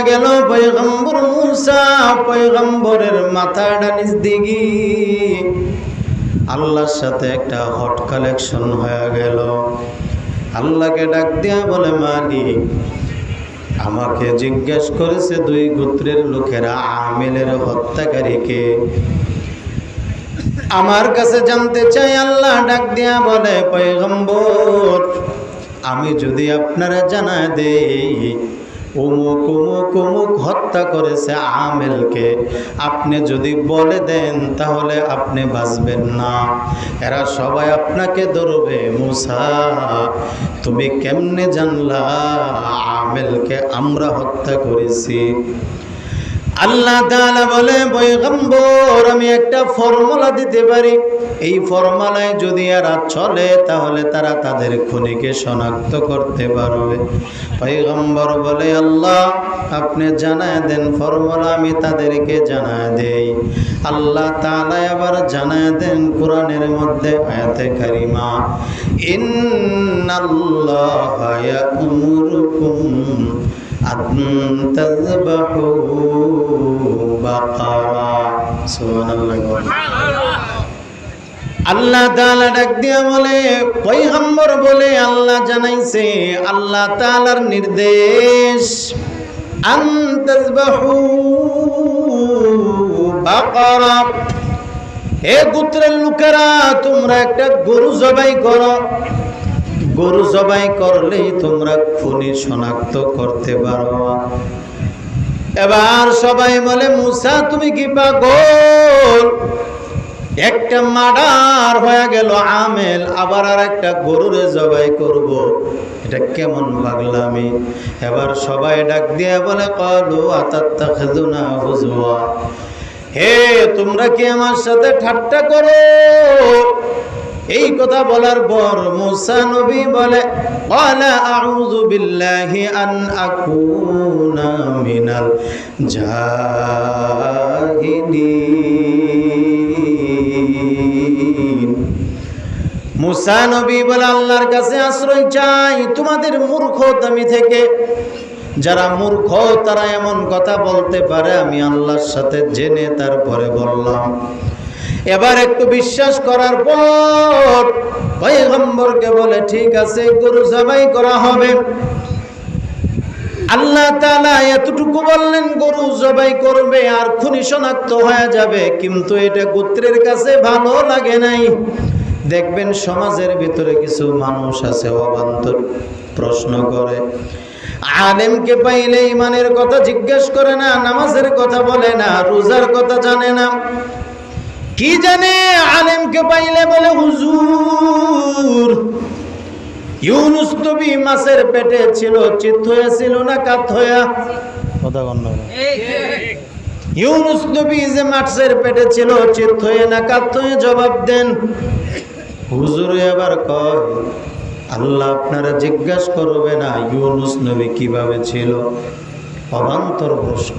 গেল পয়গম্বর মূসা পয়গম্বরের মাথাটা নিচ দিকে আল্লাহর সাথে একটা হট কালেকশন হয়ে গেল। আল্লাহকে ডাক দিয়া বলে, মালিক আমাকে জিজ্ঞেস করেছে দুই গোত্রের লোকেরা আমেলের হত্যাকারীকে, আমার কাছে জানতে চাই। আল্লাহ ডাক দিয়া বলে, পয়গম্বর আমি যদি আপনারা জানায় দেই অমুক অমুক অমুক হত্যা করেছে আমেলকে, আপনি যদি বলে দেন তাহলে আপনি বাঁচবেন না, এরা সবাই আপনাকে ধরবে। মূসা তুমি কেমনে জানলা আমেলকে আমরা হত্যা করেছি? আল্লাহ তাআলা বলে, পয়গম্বর আমি একটা ফর্মুলা দিতে পারি, এই ফর্মুলায় যদি এরা চলে তাহলে তারা তাদের খুনিকে শনাক্ত করতে পারবে। পয়গম্বর বলে, আল্লাহ আপনি জানায় দেন ফর্মুলা, আমি তাদেরকে জানায় দেই। আল্লাহ তাআলা আবার জানায় দেন কোরআনের মধ্যে আয়াতে কারিমা, ইন্নাল্লাহা ইয়া'মুরুকুম আনতাযবাহু বাকারা। সুবহানাল্লাহ। আল্লাহ তাআলা ডাক দিয়া বলে, পয়গম্বর বলে আল্লাহ জানাইছে, আল্লাহ তাআলার নির্দেশ, আনতাযবাহু বাকারা, হে গোত্রের লোকেরা তোমরা একটা গরু জবাই করো, গরু জবাই করলেই তোমরা খুনি শনাক্ত করতে পারো। এবার সবাই বলে, মূসা তুমি কি পাগল? একটা মার্ডার হয়ে গেল আমেল, আবার আর একটা গরুরে জবাই করব, এটা কেমন পাগলামি? এবার সবাই ডাক দিয়ে বলে, ক্বালু আতাত্তাখিযুনা হুজুয়া, হে তোমরা কি আমার সাথে ঠাট্টা করো? এই কথা বলার পর মূসা নবী বলে, ক্বালা আউযু বিল্লাহি আন আকুনা মিনাল জাহিলিন। মূসা নবী বলে, আল্লাহর কাছে আশ্রয় চাই তোমাদের মূর্খতামি থেকে। যারা মূর্খ তারা এমন কথা বলতে পারে, আমি আল্লাহর সাথে জেনে তারপরে বললাম। এবার একটু বিশ্বাস করার পর পয়গম্বরকে বলে, ঠিক আছে গরু জবাই করা হবে। আল্লাহ তাআলা এতটুকু বললেন, গরু জবাই করবে আর খুনি শনাক্ত হয়ে যাবে, কিন্তু এটা গোত্রের কাছে ভালো লাগে নাই। দেখবেন সমাজের ভিতরে কিছু মানুষ আছে অবান্তর প্রশ্ন করে, আলেমকে পাইলে ইমানের কথা জিজ্ঞেস করে না, নামাজের কথা বলে না, রোজার কথা জানে না, কি জানে আলেমকে পাইলে বলে, হুজুর ইউনুস নবী মাছের পেটে ছিল, চিত হয়েছিল না কাত হইয়া? কথা বল। ইউনুস নবী যে মাছের পেটে ছিল, চিত হয়ে না কাত হয়ে? জবাব দেন। হুজুর এবার কয়, আল্লাহ আপনারা জিজ্ঞাসা করবে না ইউনুস নবী কিভাবে ছিল? অবান্তর প্রশ্ন।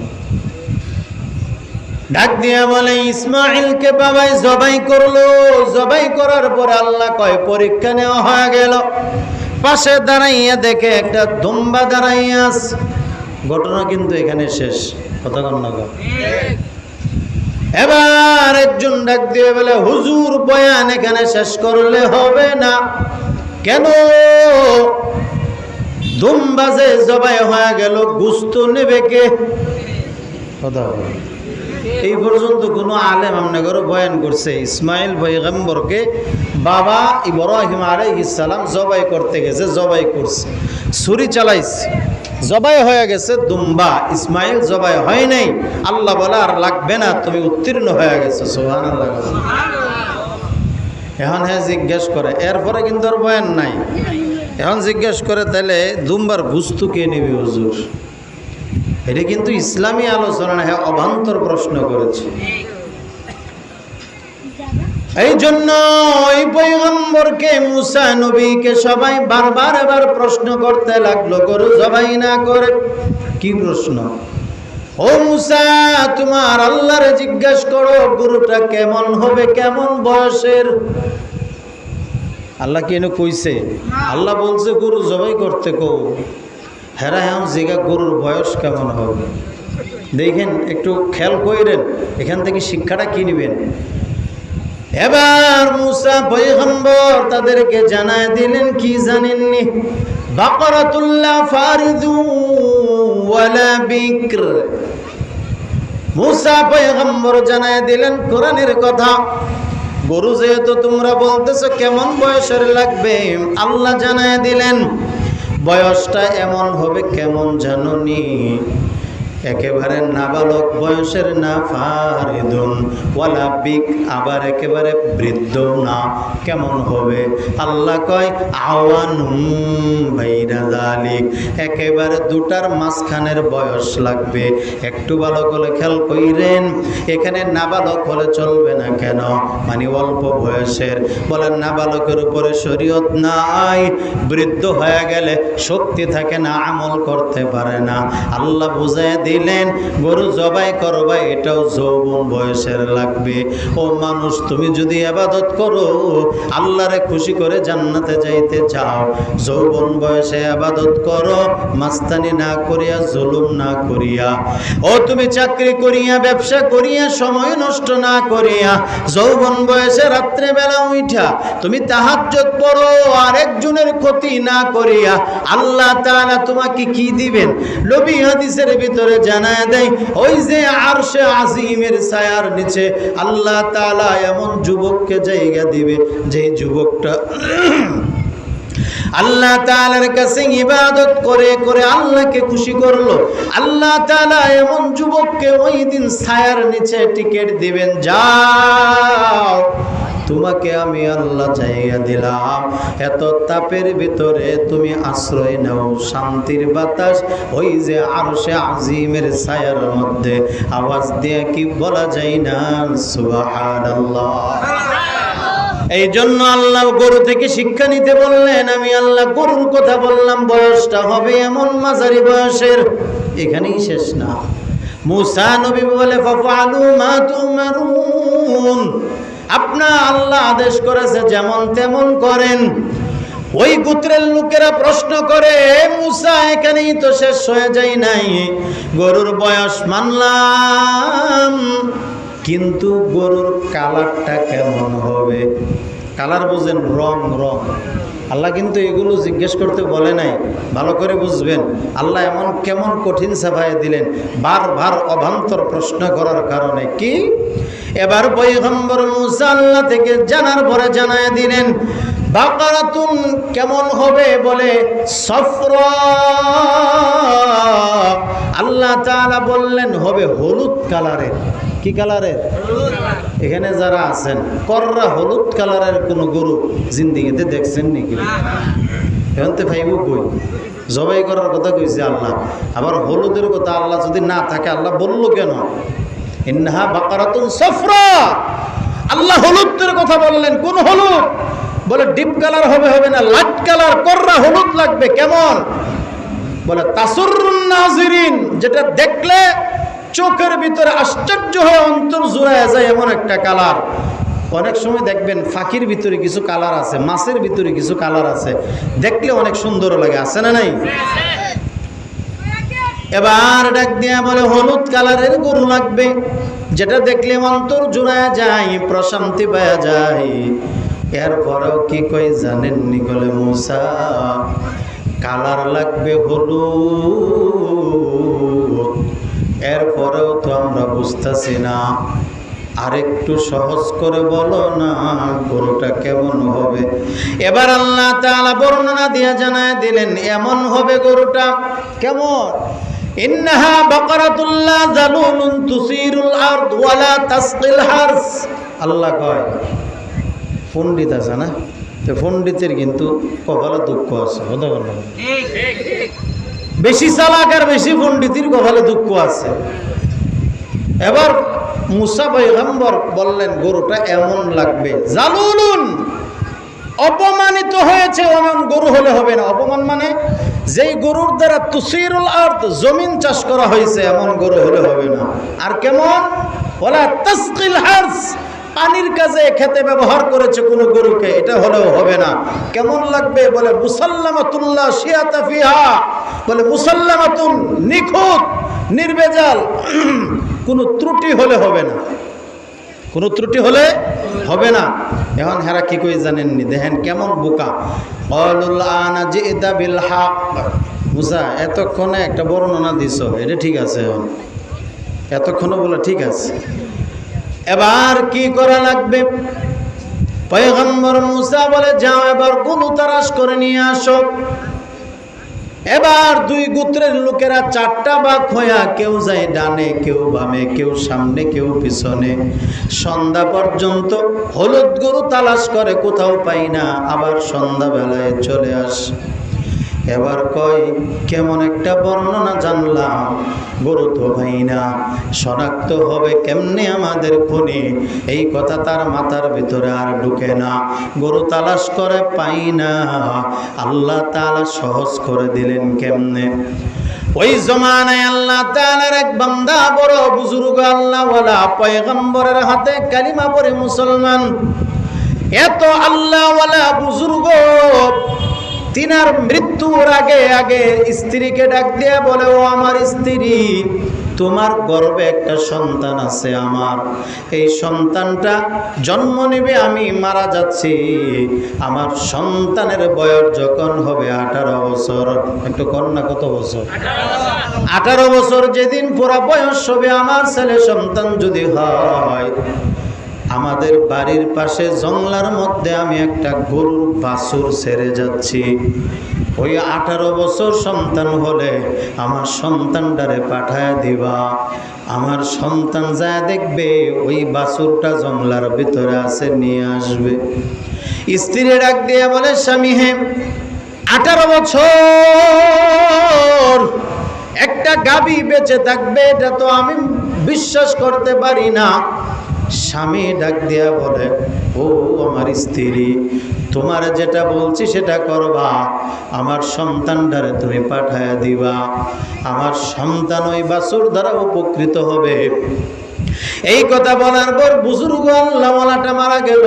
ডাক দিয়া বলে, ইসমাইলকে বাবাই জবাই করলো, জবাই করার পর আল্লাহ কয় পরীক্ষা নেওয়া হয়ে গেল, পাশে দাঁড়াইয়া দেখে একটা দুম্বা দাঁড়াইয়া আছে। ঘটনা কিন্তু এখানে শেষ। কথা কন না? এবার একজন ডাক দিয়ে বলে, হুজুর বয়ান এখানে শেষ করলে হবে না। কেন? দুম্বা যে জবাই হয়ে গেল, গোশত নেবে কে? কথা এই পর্যন্ত কোন আলেম আপনাদের বয়ান করছে ইসমাইল পয়গম্বরকে বাবা ইব্রাহিম আলাইহিস সালাম জবাই করতে গেছে, জবাই করছে, ছুরি চালাইছে, জবাই হয়ে গেছে দুম্বা, ইসমাইল জবাই হয় নাই। আল্লাহ বলে, আর লাগবে না, তুমি উত্তীর্ণ হয়ে গেছো। সুবহানাল্লাহ। এখন হ্যাঁ জিজ্ঞেস করে, এরপরে কিন্তু আর বয়ান নাই। এখন জিজ্ঞেস করে, তাহলে দুম্বার গোশত কে নেবে হুজুর? এটা কিন্তু ইসলামী আলোচনা না, হ্যাঁ অবান্তর প্রশ্ন করেছে। এই জন্য ওই পয়গম্বরকে মূসা নবীকে সবাই বারবার এবার প্রশ্ন করতে লাগলো, গরু জবাই না করে। কি প্রশ্ন? ও মূসা তোমার আল্লাহরে জিজ্ঞেস করো গরুটা কেমন হবে, কেমন বয়সের। আল্লাহ কেন কইছে? আল্লাহ বলছে গরু জবাই করতে কও। হেরা এখন জিগা গরুর বয়স কেমন হবে দেখেন, একটু খেয়াল করেন এখান থেকে শিক্ষাটা কি নেবেন। এবার মুসা পয়গম্বর তাদেরকে জানায় দিলেন, কি জানেননি? বাকরাতুল্লাহ ফারিদু ওয়ালা বিকর। মুসা পয়গম্বর জানায় দিলেন কোরআনের কথা, গরু যেহেতু তোমরা বলতেছো কেমন বয়সের লাগবে, আল্লাহ জানায় দিলেন বয়সটা এমন হবে কেমন জানোনি? একেবারে নাবালক বয়সের না, ফারিদুন ওয়ালা বিক, আবার একেবারে বৃদ্ধ না। কেমন হবে? আল্লাহ কয় আওয়ানুম বাইনা যালিক, একেবারে দুটার মাঝখানের বয়স লাগবে। একটু ভালো করে খেয়াল কইরেন, এখানে নাবালক হলে চলবে না কেন? মানে অল্প বয়সের। বলেন নাবালকের উপরে শরীয়ত নাই, বৃদ্ধ হয়ে গেলে শক্তি থাকে না, আমল করতে পারে না। আল্লাহ বুঝায় দিলেন গরু জবাই করবা এটাও যৌবন বয়সের লাগবে। ও মানুষ, তুমি যদি ইবাদত করো, আল্লাহরে খুশি করে জান্নাতে যাইতে চাও, যৌবন বয়সে ইবাদত করো, মাস্তানি না করিয়া, জুলুম না করিয়া। ও তুমি চাকরি করিয়া, ব্যবসা করিয়া, সময় নষ্ট না করিয়া, যৌবন বয়সে রাত্রে বেলা উঠা তুমি তাহাজ্জুদ পড়ো, আরেকজনের ক্ষতি না করিয়া, আল্লাহ তাআলা তোমাকে কি দিবেন? নবী হাদিসের ভিতরে জানায় দেয়, ওই যে আরশে আজিমের ছায়ার নিচে আল্লাহ তাআলা এমন যুবককে জায়গা দিবে, যে যুবকটা আল্লাহ তাআলার কাছে ইবাদত করে করে আল্লাহকে খুশি করলো। আল্লাহ তাআলা এমন যুবককে ওই দিন ছায়ার নিচে টিকিট দিবেন, যাও তোমাকে আমি আল্লাহ জায়গা দিলাম, এত তাপের ভিতরে তুমি আশ্রয় নাও, শান্তির বাতাস ওই যে আরশে আজিমের ছায়ার মধ্যে। আওয়াজ দিয়ে কি বলা যায় না সুবহানাল্লাহ? এই জন্য আল্লাহ গরু থেকে শিক্ষা নিতে বললেন। আমি আল্লাহ গরুর কথা বললাম, বয়সটা হবে এমন মাঝারি বয়সের। এখানেই শেষ না, মুসা নবী বলে ফাফআলু মা তুমারুন, আপনার আল্লাহ আদেশ করেছে যেমন তেমন করেন। ওই গোত্রের লোকেরা প্রশ্ন করে, মুসা এখানেই তো শেষ হয়ে যায় নাই, গরুর বয়স মানলাম, কিন্তু গরুর কালারটা কেমন হবে? কালার বুঝেন, রং। আল্লাহ কিন্তু এগুলো জিজ্ঞেস করতে বলে নাই, ভালো করে বুঝবেন। আল্লাহ এমন কেমন কঠিন সাফায় দিলেন, বারবার অভান্তর প্রশ্ন করার কারণে। কি? এবার পয়গম্বর মুসা আল্লাহ থেকে জানার পরে জানায় দিলেন, বাকারাতুন কেমন হবে? বলে সফরা। আল্লাহ তাআলা বললেন হবে হলুদ কালারের। কি কালারের? এখানে যারা আছেন কররা হলুদ কালারের কোন গরু জিন্দিগিতে দেখছেন নাকি? এখন তো ভাইব কই জবাই করার কথা কইছে আল্লাহ, আবার হলুদের কথা আল্লাহ যদি না থাকে আল্লাহ বললো কেন? ইন্নাহা বাকারাতুন সফরা। আল্লাহ হলুদের কথা বললেন, কোন হলুদ? বলে ডিপ কালার হবে না, লাইট কালার, কররা হলুদ লাগবে। কেমন? বলে তাসুরুন নাজিরিন, যেটা দেখলে চোখের ভিতরে আশ্চর্য হয়ে অন্তর জুড়ায় যায় এমন একটা কালার। অনেক সময় দেখবেন ফাঁকির ভিতরে কিছু কালার আছে, মাছের ভিতরে কিছু কালার আছে, দেখলে অনেক সুন্দর লাগে, আছে না নাই? এবার ডাক দিয়া বলে হলুদ কালারের গরু লাগবে, যেটা দেখলে অন্তর জুড়ায় যায়, প্রশান্তি পাওয়া যায়। এরপরেও কি কই জানেননি? বলে মুসা কালার লাগবে হলুদ, এরপরেও তো আমরা বুঝতেছি না, আরেকটু সহজ করে বলো না গরুটা কেমন হবে? এবার আল্লাহ তাআলা বর্ণনা দিয়ে জানায় দিলেন, এমন হবে গরুটা কেমন? ইন্নাহা বাকারাতুল্লাহ যালুলুন তুসিরুল আরদ ওয়ালা তাসকিল হারস। আল্লাহ কয়, পণ্ডিত আছে না, তো পণ্ডিতের কিন্তু কপালে দুঃখ আছে। বেশি চালাক আর বেশি পণ্ডিতের কপালে দুঃখ আছে। এবার মুসা পয়গম্বর বললেন গরুটা এমন লাগবে, জালুলুন, অপমানিত হয়েছে এমন গরু হলে হবে না। অপমান মানে যেই গরুর দ্বারা তুসিরুল আরদ, জমিন চাষ করা হয়েছে, এমন গরু হলে হবে না। আর কেমন? ওয়ালা তাসকিল হারস, পানির কাজে খেতে ব্যবহার করেছে কোনো গরুকে, এটা হলেও হবে না। কেমন লাগবে? বলে মুসাল্লামাতুল্লাহ শিয়াতা ফিহা, বলে মুসাল্লামাতুন, নিখুঁত নির্ভেজাল, কোনো ত্রুটি হলে হবে না, কোনো ত্রুটি হলে হবে না। এখন হেরা কি কই জানেননি? দেখেন কেমন বোকা। ক্বালুল আনা জিতা বিল হক। মুসা এতক্ষণে একটা বর্ণনা দিছ, এটা ঠিক আছে, এতক্ষণে বলে ঠিক আছে, এবার কি করা লাগবে? পয়গম্বর মুসা বলে যাও এবার গরু তালাশ করে নিয়ে আসো। এবার দুই গোত্রের লোকেরা চারটা ভাগ হইয়া, কেউ যায় ডানে, কেউ বামে, কেউ সামনে, কেউ পিছনে। সন্ধ্যা পর্যন্ত হলুদ গরু তালাশ করে, কোথাও পাই না। আবার সন্ধ্যাবেলায় চলে আসে। এবার কয় কেমন একটা বর্ণনা জানলাম, গরু তো ভাই না, শনাক্ত হবে কেমনে আমাদের খুনি? এই কথা তার মাথার ভিতরে আর ঢুকে না। গরু তালাশ করে পাই না, আল্লাহ তাআলা সহজ করে দিলেন কেমনে? ওই জমানায় আল্লাহ তাআলার এক বান্দা, বড় বুজুর্গ আল্লাহওয়ালা, পয়গম্বরের হাতে কালিমা পড়ে মুসলমান। এত আল্লাহওয়ালা বুজুর্গ, তিনার মৃত্যুর আগে আগে স্ত্রীকে ডাক দিয়ে বলে, ও আমার স্ত্রী, তোমার গর্ভে একটা সন্তান আছে আমার, এই সন্তানটা জন্ম নেবে, আমি মারা যাচ্ছি। আমার সন্তানের বয়স যখন হবে 18 বছর, একটু কন্যা কত বছর? 18 বছর যেদিন পুরা বয়স হবে, আমার ছেলে সন্তান যদি হয়, আমাদের বাড়ির পাশে জংলার মধ্যে আমি একটা গরুর বাছুর ছেড়ে যাচ্ছি। ওই 18 বছর সন্তান হলে আমার সন্তানটারে পাঠায় দিবা। আমার সন্তান যা দেখবে ওই বাছুরটা জংলার ভিতরে আছে, নিয়ে আসবে। স্ত্রী ডাক দিয়ে বলে, স্বামী হে, 18 বছর একটা গাভী বেঁচে থাকবে, এটা তো আমি বিশ্বাস করতে পারি না। স্বামী ডাক দিয়া বলে, ও আমার স্ত্রী, তোমার যেটা বলছি সেটা করবা, আমার সন্তানটারে তুমি পাঠায়া দিবা, আমার সন্তান ওই বাছুর দ্বারা উপকৃত হবে। এই কথা বলার পর বুজুর্গ আল্লাহওয়ালাটা মারা গেল।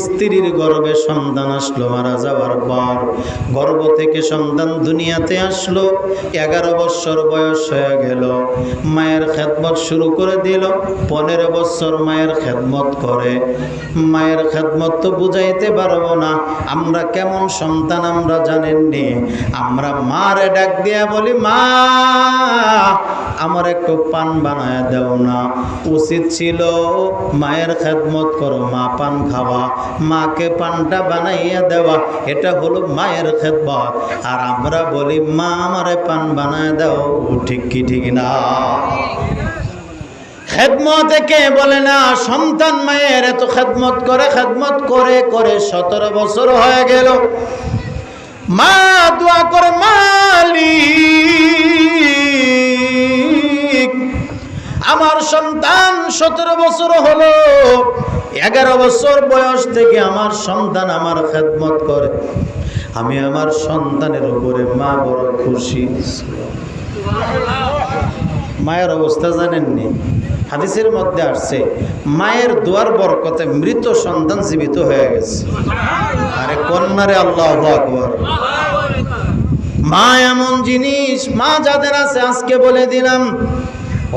স্ত্রীর গর্ভে সন্তান আসলো। মারা যাওয়ার পর গর্ভ থেকে সন্তান দুনিয়াতে আসলো। 11 বছর বয়স হয়ে গেল। মায়ের খেদমত শুরু করে দিল। 15 বছর মায়ের খেদমত করে। মায়ের খেদমত তো বুঝাইতে পারবো না, আমরা কেমন সন্তান আমরা জানেননি। আমরা মারে ডাক দিয়া বলি, মা আমার একটু পান বানায় দাও না। উচিত ছিল মায়ের খেদমত করো, মা পান খাওয়া, মাকে পানটা বানাইয়া দেওয়া, এটা হলো মায়ের খেদমত। আর আমরা বলি, মা আমারে পান বানায় দাও। ঠিক কি ঠিক না? খেদমত কে বলে না? সন্তান মায়ের এত খেদমত করে, খেদমত করে করে 17 বছর হয়ে গেল। মা দোয়া করে, মালিক আমার সন্তান 17 বছর হলো, 11 বছর বয়স থেকে আমার সন্তান আমার খেদমত করে। আমি আমার সন্তানের উপরে মা বড় খুশি। মায়ের অবস্থা জানেননি? হাদিসের মধ্যে আসছে, মায়ের দোয়ার বরকতে মৃত সন্তান জীবিত হয়ে গেছে। আরে কন্যারে, আল্লাহু আকবার। মা এমন জিনিস, মা যাদের আছে আজকে বলে দিলাম,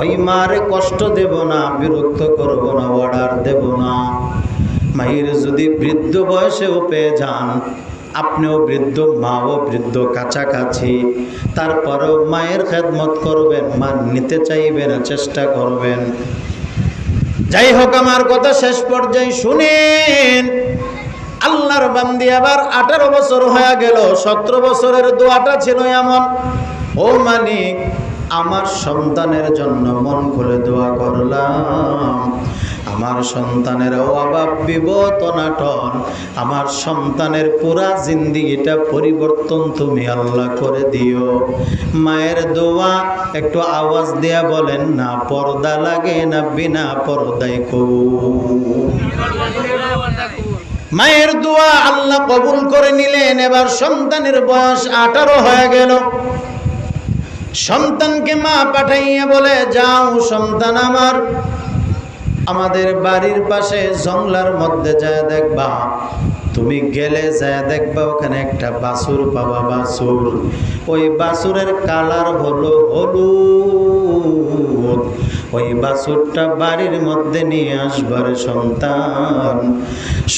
ওই মারে কষ্ট দেব না, বিরক্ত করব না, অর্ডার দেব না। মায়ের যদি বৃদ্ধ বয়সেও পেয়ে যান, আপনিও বৃদ্ধ, মাও বৃদ্ধ, কাছাকাছি, তারপরেও মায়ের খেদমত করবেন, মা নিতে চাইবেন, চেষ্টা করবেন। যাই হোক, আমার কথা শেষ পর্যায়ে শুনেন। আল্লাহর বান্দি আবার 18 বছর হয়ে গেল। 17 বছরের দোয়াটা ছিল এমন, ও মালিক আমার সন্তানের জন্য মন খুলে দোয়া করলাম, আমার সন্তানের অভাব বিপদ অনাটন, আমার সন্তানের পুরা জিন্দিগিটা পরিবর্তন তুমি আল্লাহ করে দিও। মায়ের দোয়া একটু আওয়াজ দেয়া বলেন না, পর্দা লাগে না বিনা পর্দায় মায়ের দোয়া আল্লাহ কবুল করে নিলেন। এবার সন্তানের বয়স 18 হয়ে গেল। সন্তানকে মা পাঠাইয়া বলে, যাও সন্তান আমার, আমাদের বাড়ির পাশে জংলার মধ্যে যায় দেখবা, তুমি গেলে যায় দেখবা ওখানে একটা বাছুর পাবা। বাছুর, ওই বাছুরের কালার হলো হলুদ। ওই বাছুরটা বাড়ির মধ্যে নিয়ে আসবার সন্তান।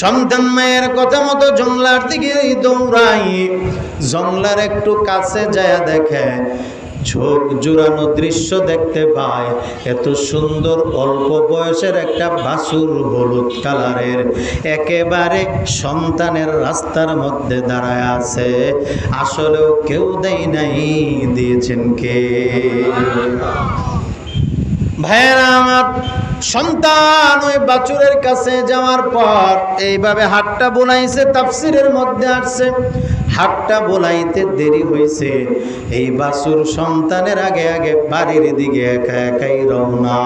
সন্তান মায়ের কথা মতো জংলার দিকে দৌড়াই। জংলার একটু কাছে যায় দেখে, চোখ জুড়ানো দৃশ্য দেখতে পায়। এত সুন্দর অল্প বয়সের একটা বাছুর হলুদ কালারের একেবারে সন্তানের রাস্তার মধ্যে দাঁড়ায় আছে। আসলেও কেউ দেয় নাই, দিয়েছেন কে? ভাইয়েরা আমার, সন্তান ওই বাছুরের কাছে যাওয়ার পর এইভাবে হাতটা বোলাইছে। তাফসিরের মধ্যে আসছে হাতটা বোলাইতে দেরি হয়েছে। এই বাছুর সন্তানের আগে আগে বাড়ির দিকে একা একাই রওনা।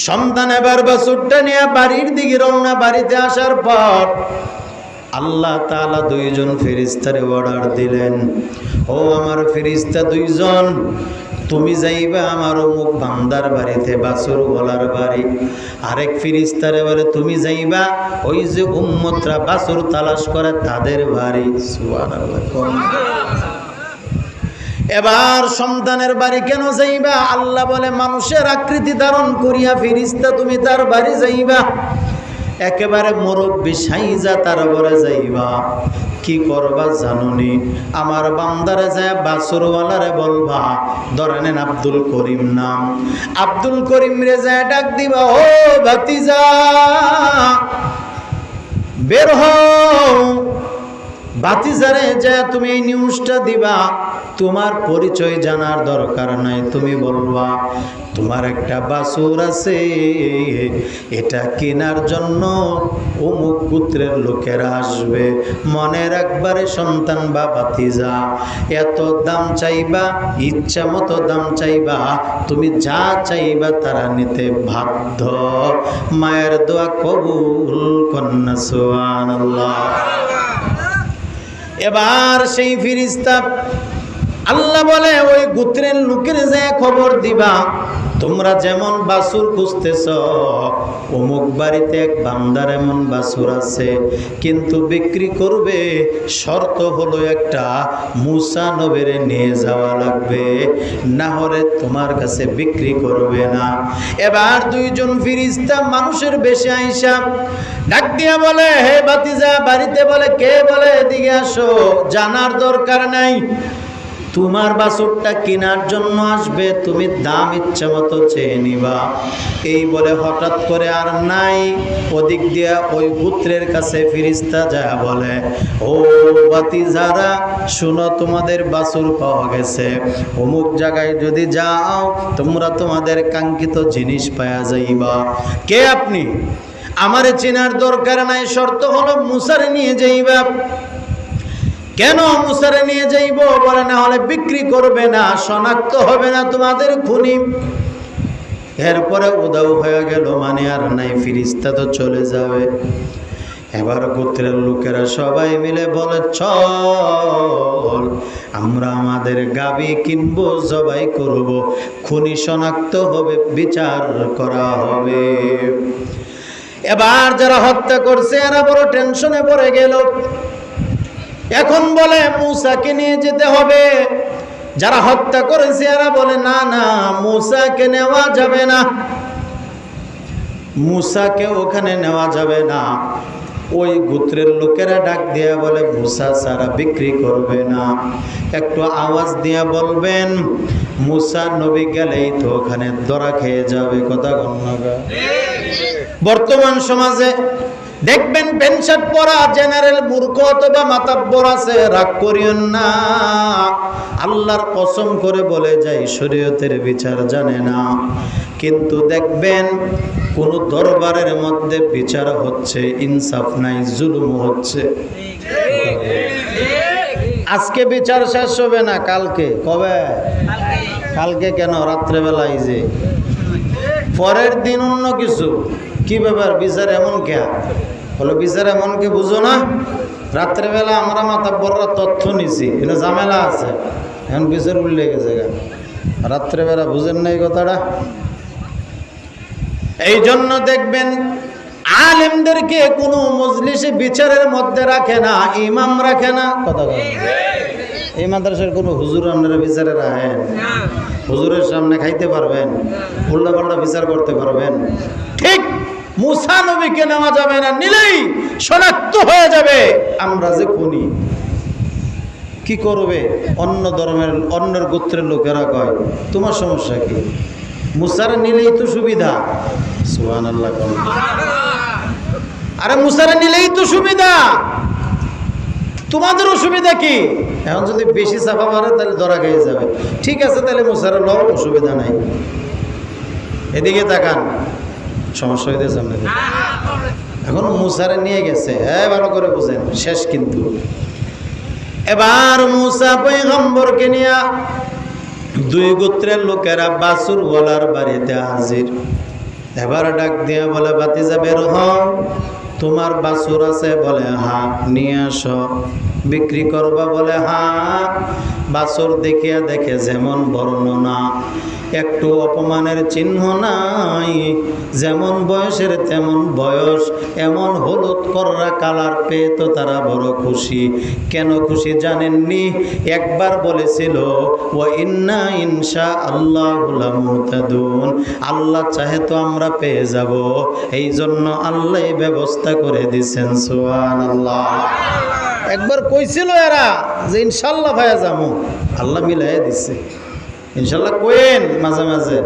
সন্তান এবার বাছুরটা নিয়ে বাড়ির দিকে রওনা। বাড়িতে আসার পর আল্লাহ তাআলা দুইজন ফেরেশতারে অর্ডার দিলেন, ও আমার ফেরেশতা দুইজন, তুমি যাইবা আমার অমুক বান্দার বাড়িতে, বাছুর ওয়ালার বাড়ি। আরেক ফেরেশতারে বলে তুমি যাইবা ওই যে উম্মতরা বাছুর তালাশ করে তাদের বাড়ি। সুবহানাল্লাহ। এবার সন্তানের বাড়ি কেন যাইবা? আল্লাহ বলে মানুষের আকৃতি ধারণ করিয়া ফেরেশতা তুমি তার বাড়ি যাইবা। একেবারে মুরব্বি সাইজা তার ঘরে যাইবা। কি করবা জানুনি? আমার বান্দারে যায় বাছুরওয়ালারে বলবা, ধরেন আব্দুল করিম নাম, আব্দুল করিম রে যায় ডাক দিবা, ও ভাতিজা বের হও। ভাতিজারে যায় তুমি এই নিউজটা দিবা। তোমার পরিচয় জানার দরকার নাই, তুমি বলবা তোমার একটা বাছুর আছে, এটা কেনার জন্য অমুক গোত্রের লোকেরা আসবে। মনে রাখবারে সন্তান বা ভাতিজা, এত দাম চাইবা, ইচ্ছা মতো দাম চাইবা, তুমি যা চাইবা তারা নিতে বাধ্য। মায়ের দোয়া কবুল কন্যা। সুবহানাল্লাহ। এবার সেই ফেরেশতা আল্লাহ বলে ওই গোত্রের লোকের যে খবর দিবা, তোমরা যেমন বাছুর খুঁজতেছ, অমুক বাড়িতে এক বান্দার এমন বাছুর আছে, কিন্তু বিক্রি করবে। শর্ত হলো একটা, মুসা নবীরে নিয়ে যাওয়া লাগবে, না হলে তোমার কাছে বিক্রি করবে না। এবার দুইজন ফেরেশতা মানুষের বেশে আইসা ডাক দিয়া বলে, হে ভাতিজা বাড়িতে? বলে কে? বলে এদিকে আসো। জানার দরকার নাই, তোমার বাছুরটা কেনার জন্য আসবে, তুমি দাম ইচ্ছা মতো চেয়ে নিবা। এই বলে হঠাৎ করে আর নাই, ওদিক দিয়া ওই পুত্রের কাছে ফেরেশতা যায় বলে, ও ভাতিজারা শুনো, তোমাদের বাছুর পাওয়া গেছে। অমুক জায়গায় যদি যাও তোমরা তোমাদের কাঙ্ক্ষিত জিনিস পাওয়া যাইবা। কে আপনি? আমারে চেনার দরকার নাই, শর্ত হলো মুসারে নিয়ে যাইবা। কেন মুসারে নিয়ে যাইব? বলে না হলে বিক্রি করবে না, শনাক্ত হবে না তোমাদের খুনি। এরপরে উদাও হয়ে গেল, মানে আর নাই, ফেরেশতা তো চলে যাবে। এবার গোত্রের লোকেরা সবাই মিলে বলে, চল আমরা আমাদের গাবি কিনবো, জবাই করব, খুনি শনাক্ত হবে, বিচার করা হবে। এবার যারা হত্যা করছে এরা বড় টেনশনে পড়ে গেল। এখন বলে মুসাকে নিয়ে যেতে হবে। যারা হত্যা করেছে এরা বলে, না না, মুসাকে নেওয়া যাবে না, মুসাকে ওখানে নেওয়া যাবে না। ওই গোত্রের লোকেরা ডাক দিয়া বলে, মুসা ছাড়া বিক্রি করবে না। একটু আওয়াজ দিয়া বলবেন, মুসা নবী গেলেই তো ওখানে ধরা খেয়ে যাবে। কথা গণনা। বর্তমান সমাজে দেখবেন প্যান্ট শার্ট পরা জেনারেল মূর্খ অথবা মাতাব্বর আছে, রাগ করিয়েন না। আল্লাহর কসম করে বলে যাই, শরীয়তের বিচার জানে না। কিন্তু দেখবেন কোন দরবারের মধ্যে বিচার হচ্ছে, ইনসাফ নাই, জুলুম হচ্ছে। আজকে বিচার শেষ হবে না, কালকে। কবে? কালকে কেন? রাত্রেবেলায় যে পরের দিন অন্য কিছু। কি ব্যাপার? বিচার এমন কে? বলো বিচার এমন কে বুঝো না? রাত্রেবেলা আমরা মাতাব্বররা তথ্য নিছি, কিন্তু ঝামেলা আছে, এখন বিচার উল্লে গেছে। রাত্রেবেলা বুঝেন না এই কথাটা? এই জন্য দেখবেন আলেমদেরকে কোনো মজলিসে বিচারের মধ্যে রাখে না, ইমাম রাখে না। কথা বলেন, এই মাদ্রাসার কোনো হুজুর আপনারা বিচারে রাখেন? হুজুরের সামনে খাইতে পারবেন? উল্টা পাল্টা বিচার করতে পারবেন? ঠিক মুসা নবীকে নেওয়া যাবে না, নিলেই শনাক্ত হয়ে যাবে আমরা যে খুনি। কি করবে? অন্য ধর্মের অন্যের গোত্রের লোকেরা কয় তোমার সমস্যা কি? মুসারে নিলেই তো সুবিধা। সুবহানাল্লাহ। আরে মুসারে নিলেই তো সুবিধা, তোমাদের অসুবিধা কি? এখন যদি বেশি চাপা মারে তাহলে ধরা খেয়ে যাবে। ঠিক আছে, তাহলে মুসারে লও, অসুবিধা নাই। এদিকে তাকান, সমস্যা হইতেছে আপনাদের। এখন মুসারে নিয়ে গেছে, হ্যাঁ ভালো করে বুঝেন, শেষ কিন্তু। এবার মুসা পয়গম্বরকে নিয়ে দুই গোত্রের লোকেরা বাছুর ওয়ালার বাড়িতে হাজির। এবার ডাক দিয়া বলে, ভাতিজা বের হও, তোমার বাছুর আছে? বলে হ্যাঁ। নিয়ে আসো। বিক্রি করবা? বলে হ্যাঁ। বাছুর দেখিয়া দেখে যেমন বর্ণনা, একটু অপমানের চিহ্ন নাই, যেমন বয়সের তেমন বয়স, এমন হলুদ কররা কালার পেয়ে তো তারা বড় খুশি। কেন খুশি জানেননি? একবার বলেছিল ওয়া ইন্না ইনশা আল্লাহু লামুহতাদুন, আল্লাহ চাহে তো আমরা পেয়ে যাব, এই জন্য আল্লাহ ব্যবস্থা করে দিয়েছেন। সুবহানাল্লাহ। একবার কইছিল এরা যে ইনশাআল্লাহ ভাইয়া যাবো, আল্লাহ মিলাই দিচ্ছে। ইনশাআল্লাহ কোয়েন মাঝে মাঝে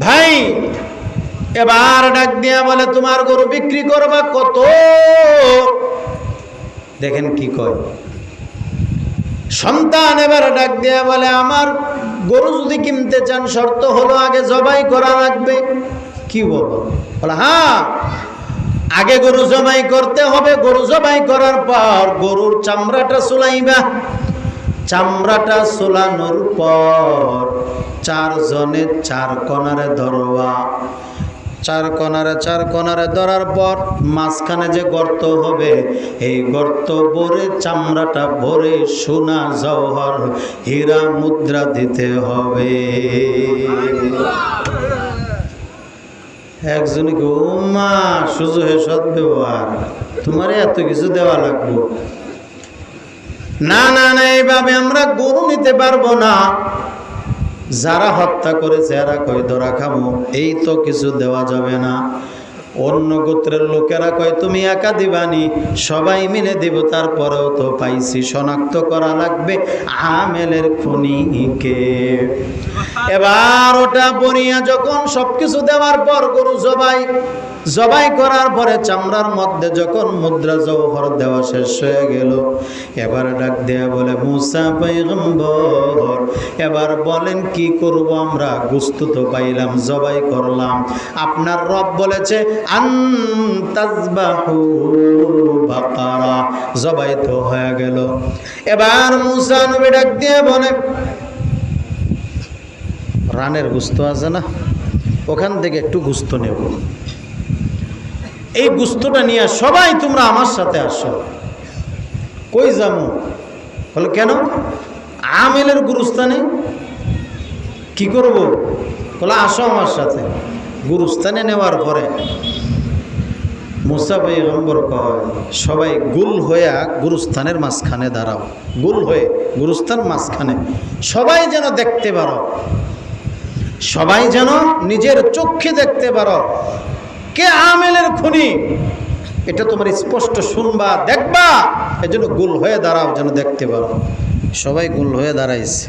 ভাই। এবার ডাক দিয়া বলে, তোমার গরু বিক্রি করবা কত? দেখেন কি কয় সন্তান। এবার ডাক দিয়া বলে, আমার গরু যদি কিনতে চান শর্ত হলো আগে জবাই করা লাগবে। কি বলো? বলে হ্যাঁ, আগে গরু জবাই করতে হবে। গরু জবাই করার পর গরুর চামড়াটা চুলাইবা। চামড়াটা চুলানোর পর চারজনে চার কোণারে ধরবা। চার কোণারে ধরার পর মাঝখানে যে গর্ত হবে, এই গর্ত ভরে চামড়াটা ভরে সোনা জওহর হীরা মুদ্রা দিতে হবে। একজনকে ও মা সুজু হে সৎ ব্যবহার, তোমার এত কিছু দেওয়া লাগবে না। না না, এইভাবে আমরা গরু নিতে পারবো না। যারা হত্যা করেছে এরা কয় ধরা খামো, এই তো কিছু দেওয়া যাবে না। অন্য গোত্রের লোকেরা কয় তুমি একা দিবানি, সবাই মিলে দিব। তারপরেও তো পাইছি, শনাক্ত করা লাগবে আমেলের খুনিকে। এবার ওটা বনিয়া যখন সবকিছু দেওয়ার পর গরু জবাই করার পরে চামড়ার মধ্যে যখন মুদ্রা জওহর দেওয়া শেষ হয়ে গেল, এবার ডাক দেয়া বলে, মুসা পয়গম্বর এবার বলেন কি করব আমরা? গোশত তো পাইলাম, জবাই করলাম, আপনার রব বলেছে আনতাজবাহু বাকারা, জবাই তো হয়ে গেল। এবার মুসা নবী ডাক দিয়ে বলে, রানের গোশত আছে না, ওখান থেকে একটু গোশত নেব, এই গোশতটা নিয়ে সবাই তোমরা আমার সাথে আসো। কই যাবো? বলে কেন? আমেলের গুরুস্থানে। কি করব? বলে আসো আমার সাথে। গুরুস্থানে নেওয়ার পরে মুসা পয়গম্বর কয়, সবাই গুল হইয়া গুরুস্থানের মাঝখানে দাঁড়াও। গুল হয়ে গুরুস্থান মাঝখানে, সবাই যেন দেখতে পারো, সবাই যেন নিজের চোখে দেখতে পারো কে আমেলের খুনি। এটা তোমার স্পষ্ট শুনবা, দেখবা, এজন্য গুল হয়ে দাঁড়াও যেন দেখতে পারো। সবাই গুল হয়ে দাঁড়াইছে।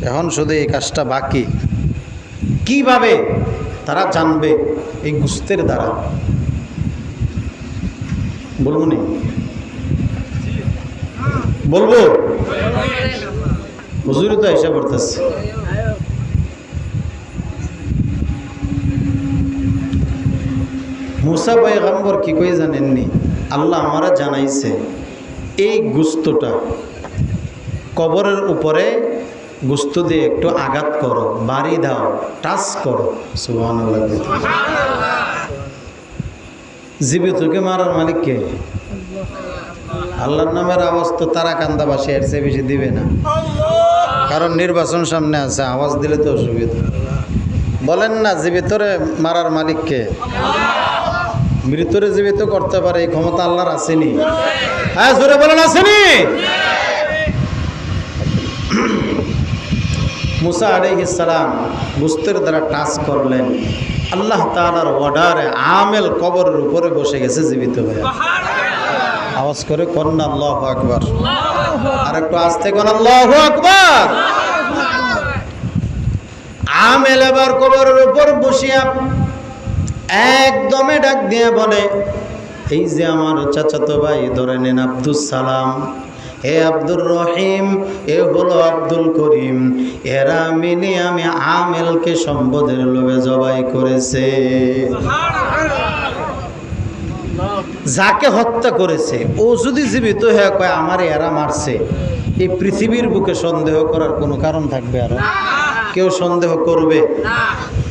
এখন শুধু এই কাজটা বাকি, কিভাবে তারা জানবে? এই গোশতের দ্বারা। বলবো নি? বলবো? হুজুরই তো এসে পড়তেছে। মুসা পয়গম্বর কি কই জানেননি? আল্লাহ আমারা জানাইছে এই গোশতটা কবরের উপরে গোশত দিয়ে একটু আঘাত করো, বাড়ি দাও, টাচ করো। সুবহানাল্লাহ। জীবিতকে মারার মালিক কে? আল্লাহর নামের আওয়াজ তো তারা কান্দাবাসী এর চেয়ে বেশি দিবে না। কারণ নির্বাচন সামনে আছে, আওয়াজ দিলে তো অসুবিধা। বলেন না, জীবিতরে মারার মালিককে? মৃত্যুরে জীবিত করতে পারে এই ক্ষমতা আল্লাহর আসেনি? হ্যাঁ, জোরে বলেন আসেনি? মুসা আলাইহিস সালাম বুস্তের দ্বারা টাচ করলেন, আল্লাহ তাআলার অর্ডারে আমেল কবরের উপরে বসে গেছে জীবিত হয়ে। আওয়াজ করে কন্যা আল্লাহু আকবার। আর একটু আস্তে কোন আল্লাহু আকবার। আমেল এবার কবরের উপর বসিয়া একদমে ডাক দিয়ে বলে, এই যে আমার চাচাতো ভাই, ধরে নেন আব্দুস সালাম, হে আব্দুর রহিম, এ হলো আব্দুল করিম, এরা মিলে আমি আমেলকে সম্পদের লোভে জবাই করেছে। যাকে হত্যা করেছে ও যদি জীবিত হয়ে কয় আমার এরা মারছে, এই পৃথিবীর বুকে সন্দেহ করার কোনো কারণ থাকবে? আর কেউ সন্দেহ করবে?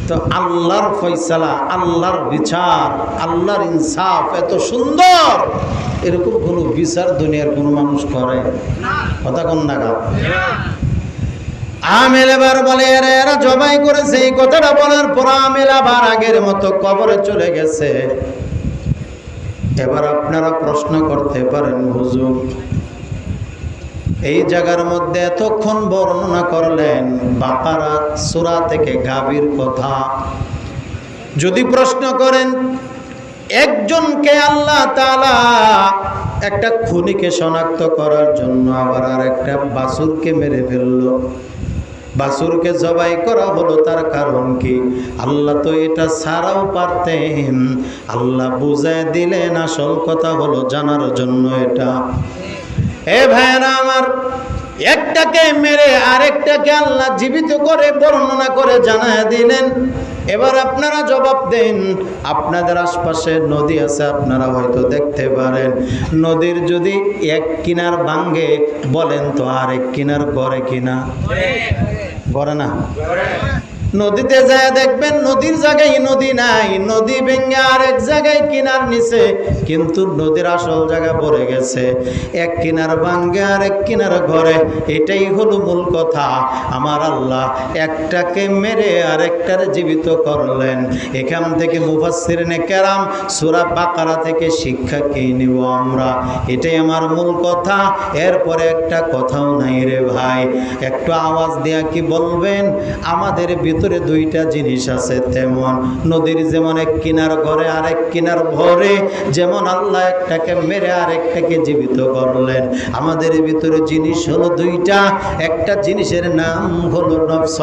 তো আল্লাহর ফয়সালা, আল্লাহর বিচার, আল্লাহর ইনসাফ এত সুন্দর, এরকম কোনো বিচার দুনিয়ার কোনো মানুষ করে? কথা কোন নাগা? আমেল এবার বলে এরা জবাই করেছে। এই কথাটা বলার পর আমেল আবার আগের মতো কবরে চলে গেছে। এবার আপনারা প্রশ্ন করতে পারেন, হুজুর এই জায়গার মধ্যে এতক্ষণ বর্ণনা করলেন বাকারা সূরা থেকে গাভীর কথা, যদি প্রশ্ন করেন একজনকে আল্লাহ তাআলা একটা খুনিকে শনাক্ত করার জন্য আবার আর একটা বাছুরকে মেরে ফেললো, বাছুরকে জবাই করা হলো, তার কারণ কি? আল্লাহ তো এটা ছাড়াও পারতেন, আল্লাহ বুঝায় দিলেন আসল কথা হলো জানার জন্য এটা। এ ভাইরা আমার, একটাকে মেরে আরেকটাকে আল্লাহ জীবিত করে বর্ণনা করে জানায় দিলেন। এবার আপনারা জবাব দেন, আপনাদের আশপাশে নদী আছে, আপনারা হয়তো দেখতে পারেন, নদীর যদি এক কিনার ভাঙ্গে বলেন তো আরেক কিনার গড়ে কিনা? গড়ে না? নদীতে যায় দেখবেন নদীর জায়গায় নদী নাই, নদী ভেঙে আরেক জায়গায় কিনার নিচে, কিন্তু নদীর আসল জায়গা পড়ে গেছে, এক কিনার ভাঙ্গে আরেক কিনার ঘরে। এটাই হলো মূল কথা। আমার আল্লাহ একটাকে মেরে আরেকটার জীবিত করলেন। এখান থেকে মুফাসসিরিনে কেরাম সূরা বাকারা থেকে শিক্ষা কি নিব আমরা? এটাই আমার মূল কথা। এরপরে একটা কথাও নাই রে ভাই, একটু আওয়াজ দিয়া কি বলবেন? আমাদের ভিতরে দুইটা জিনিস আছে, তেমন নদীর যেমন এক কিনার ঘরে আরেক কিনার ভরে, যেমন আল্লাহ একটাকে মেরে আরেকটাকে জীবিত করলেন, আমাদের ভিতরে জিনিস হলো দুইটা। একটা জিনিসের নাম হলো নফস,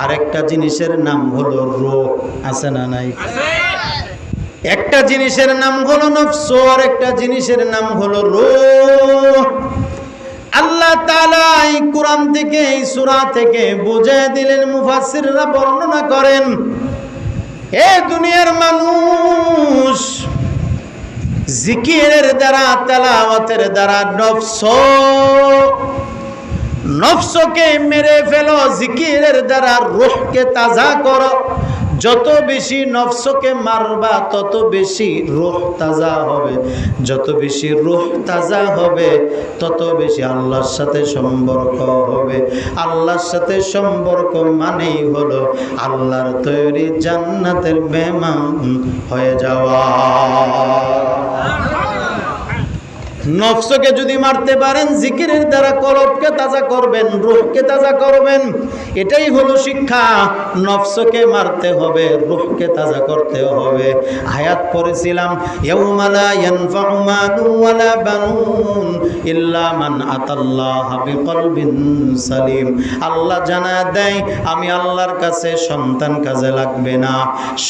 আরেকটা জিনিসের নাম হলো রূহ। আছে না নাই? একটা জিনিসের নাম হলো নফস, আর একটা জিনিসের নাম হলো রূহ। আল্লাহ তাআলা এই কোরআন থেকে, এই সূরা থেকে বুঝিয়ে দিলেন, মুফাসসিররা বর্ণনা করেন, এ দুনিয়ার মানুষ জিকিরের দ্বারা, তেলাওয়াতের দ্বারা নফসকে মেরে ফেলো, জিকিরের দ্বারা রূহকে তাজা করো। যত বেশি নফসকে মারবা তত বেশি রূহ তাজা হবে, যত বেশি রূহ তাজা হবে তত বেশি আল্লাহর সাথে সম্পর্ক হবে। আল্লাহর সাথে সম্পর্ক মানেই হলো আল্লাহর তৈরি জান্নাতের মেহমান হয়ে যাওয়া। নফসকে যদি মারতে পারেন, জিকিরের দ্বারা কলবকে তাজা করবেন, রূহকে তাজা করবেন। এটাই হলো শিক্ষা। নফসকে মারতে হবে, রূহকে তাজা করতে হবে। আয়াত পড়েছিলাম, ইয়াউমা লা ইয়ানফাউ মালুন ওয়ালা বানুন ইল্লা মান আতাল্লাহা বিকলবিন সালিম। আল্লাহ জানায় দেয়, আমি আল্লাহর কাছে সন্তান কাজে লাগবে না,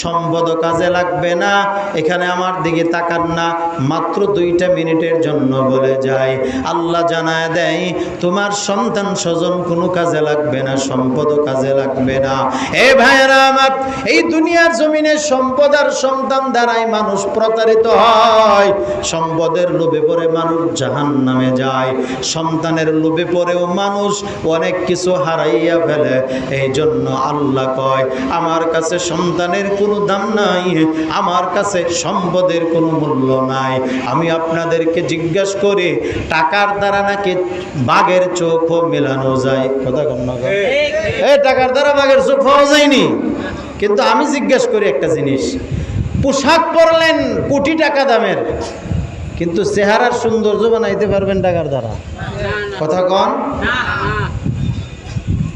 সম্পদ কাজে লাগবে না। এখানে আমার দিকে তাকান না, মাত্র 2টা মিনিটের জন্য বলে যায়, আল্লাহ জানায় দেয় তোমার সন্তান স্বজন কোনো কাজে লাগবে না, সম্পদ কাজে লাগবে না। এ ভাইরা আমার, এই দুনিয়ার জমিনে সম্পদ আর সন্তান দ্বারাই মানুষ প্রতারিত হয়। সম্পদের লোভে পড়ে মানুষ জাহান্নামে যায়, সন্তানের লোভে পড়েও মানুষ অনেক কিছু হারাইয়া ফেলে। এই জন্য আল্লাহ কয়, আমার কাছে সন্তানের কোনো দাম নাই, আমার কাছে সম্পদের কোনো মূল্য নাই। আমি আপনাদেরকে জিজ্ঞাসা জিজ্ঞাসা করি টাকার দ্বারা নাকি বাঘের চোখও মেলানো যায়। কথা কম না? এই টাকার দ্বারা বাঘের চোখ পাওয়া যায়নি। কিন্তু আমি জিজ্ঞাসা করি একটা জিনিস, পোশাক পরলেন কোটি টাকা দামের, কিন্তু চেহারার সৌন্দর্য বানাইতে পারবেন টাকার দ্বারা? কথা কন।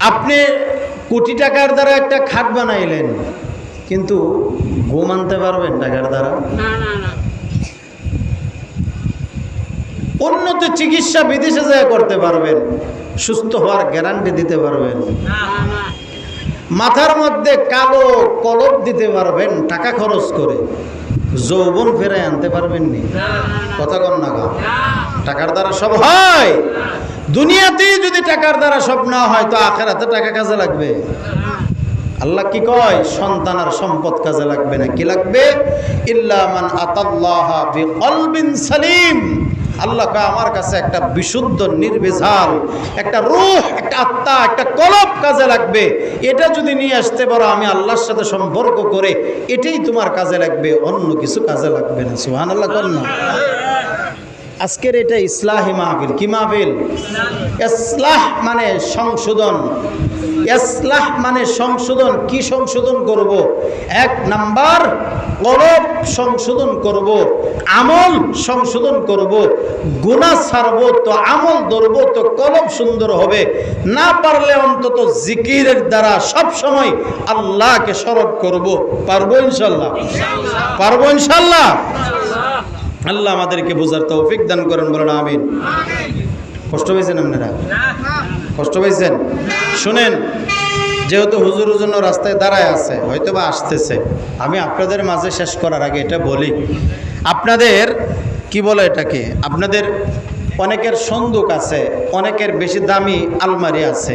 আপনি কোটি টাকার দ্বারা একটা খাট বানাইলেন, কিন্তু ঘুম আনতে পারবেন টাকার দ্বারা? উন্নত চিকিৎসা বিদেশে যায় করতে পারবেন, সুস্থ হওয়ার গ্যারান্টি দিতে পারবেন? মাথার মধ্যে কালো কলপ দিতে পারবেন টাকা খরচ করে, যৌবন ফেরায় আনতে পারবেননি? কথা কন না? টাকার দ্বারা সব হয়। দুনিয়াতেই যদি টাকার দ্বারা সব না হয়, তো আখিরাতে টাকা কাজে লাগবে? আল্লাহ কি কয়? সন্তান আর সম্পদ কাজে লাগবে না। কি লাগবে? ইল্লা মান আতাল্লাহা বিকলবিন সালিম। আল্লাহ কয় আমার কাছে একটা বিশুদ্ধ নির্ভেজাল একটা রূহ, একটা আত্মা, একটা কলব কাজে লাগবে। এটা যদি নিয়ে আসতে পারো আমি আল্লাহর সাথে সম্পর্ক করে, এটাই তোমার কাজে লাগবে, অন্য কিছু কাজে লাগবে না। সুবহানাল্লাহ কর না? আজকের এটা ইসলাহি মাহফিল। কি মাহফিল? ইসলাহ মানে সংশোধন। ইসলাহ মানে সংশোধন। কি সংশোধন করব? এক নাম্বার, কলব সংশোধন করব, আমল সংশোধন করব। গুনাহ ছাড়ব তো আমল ধরব, তো কলব সুন্দর হবে। না পারলে অন্তত জিকিরের দ্বারা সব সময় আল্লাহকে স্মরণ করব। পারবো ইনশাআল্লাহ? পারবো ইনশাআল্লাহ? আল্লাহ আমাদেরকে বোঝার তৌফিক দান করেন, বলেন আমিন। কষ্ট পেয়েছেন আপনারা? কষ্ট পেয়েছেন? শুনেন, যেহেতু হুজুরের জন্য রাস্তায় দাঁড়ায় আছে, হয়তো বা আসতেছে, আমি আপনাদের মাঝে শেষ করার আগে এটা বলি, আপনাদের কি বলে এটাকে, আপনাদের অনেকের সন্দুক আছে, অনেকের বেশি দামি আলমারি আছে,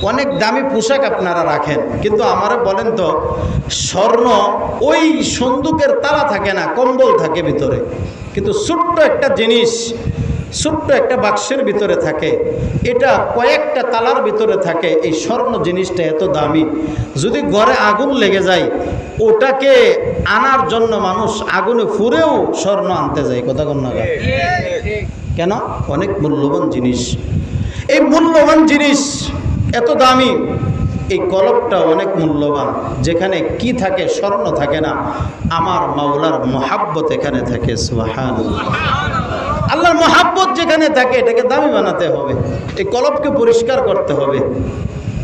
অনেক দামি পোশাক আপনারা রাখেন, কিন্তু আমারা বলেন তো, স্বর্ণ ওই সন্দুকের তালা থাকে না, কম্বল থাকে ভিতরে, কিন্তু ছোট্ট একটা জিনিস ছোট্ট একটা বাক্সের ভিতরে থাকে, এটা কয়েকটা তালার ভিতরে থাকে। এই স্বর্ণ জিনিসটা এত দামি, যদি ঘরে আগুন লেগে যায়, ওটাকে আনার জন্য মানুষ আগুনে ফুরেও স্বর্ণ আনতে যায়। কথা কন না? কেন? অনেক মূল্যবান জিনিস। এই মূল্যবান জিনিস এত দামি, এই কলবটা অনেক মূল্যবান। যেখানে কি থাকে? স্বর্ণ থাকে না, আমার মাওলার মহাব্বত এখানে থাকে। সুবহানাল্লাহ। আল্লাহর মহাব্বত যেখানে থাকে, এটাকে দামি বানাতে হবে, এই কলবকে পরিষ্কার করতে হবে,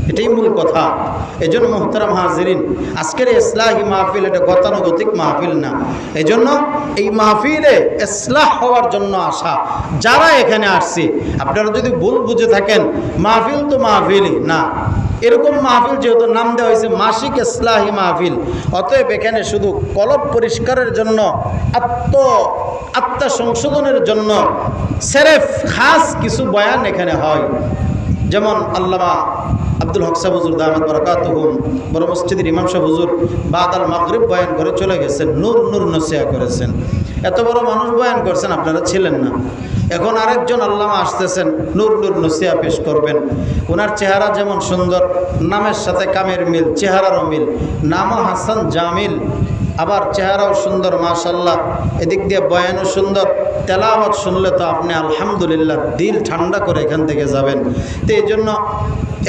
এটাই মূল কথা। এজন্য মুহতারাম হাজিরিন, আজকের ইসলাহি মাহফিল এটা গতানুগতিক মাহফিল না। এজন্য এই মাহফিলে ইসলাহ হওয়ার জন্য আসা যারা এখানে আসছি, আপনারা যদি ভুল বুঝে থাকেন, মাহফিল তো মাহফিলই না, এরকম মাহফিল যেহেতু নাম দেওয়া হয়েছে মাসিক ইসলাহি মাহফিল, অতএব এখানে শুধু কলব পরিষ্কারের জন্য, আত্মা সংশোধনের জন্য সেরেফ খাস কিছু বয়ান এখানে হয়। যেমন আল্লামা আব্দুল হক সাহেব হুজুর দামাত বারাকাতুহুম বড় মসজিদের ইমাম সাহেব হুজুর বাদাল মাগরিব বয়ান করে চলে গেছেন, নূর নূর নসিহা করেছেন। এত বড় মানুষ বয়ান করছেন, আপনারা ছিলেন না। এখন আরেকজন আল্লামা আসতেছেন, নূর নূর নসিহা পেশ করবেন। ওনার চেহারা যেমন সুন্দর, নামের সাথে কামের মিল, চেহারারও মিল, নামও হাসান জামিল, আবার চেহারাও সুন্দর মাশাআল্লাহ, এদিক দিয়ে বয়ানও সুন্দর, তেলাওয়াত শুনলে তো আপনি আলহামদুলিল্লাহ দিল ঠান্ডা করে এখান থেকে যাবেন। তো এই জন্য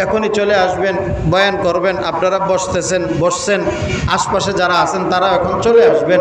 এখনই চলে আসবেন, বয়ান করবেন। আপনারা বসছেন, আশপাশে যারা আছেন তারা এখন চলে আসবেন।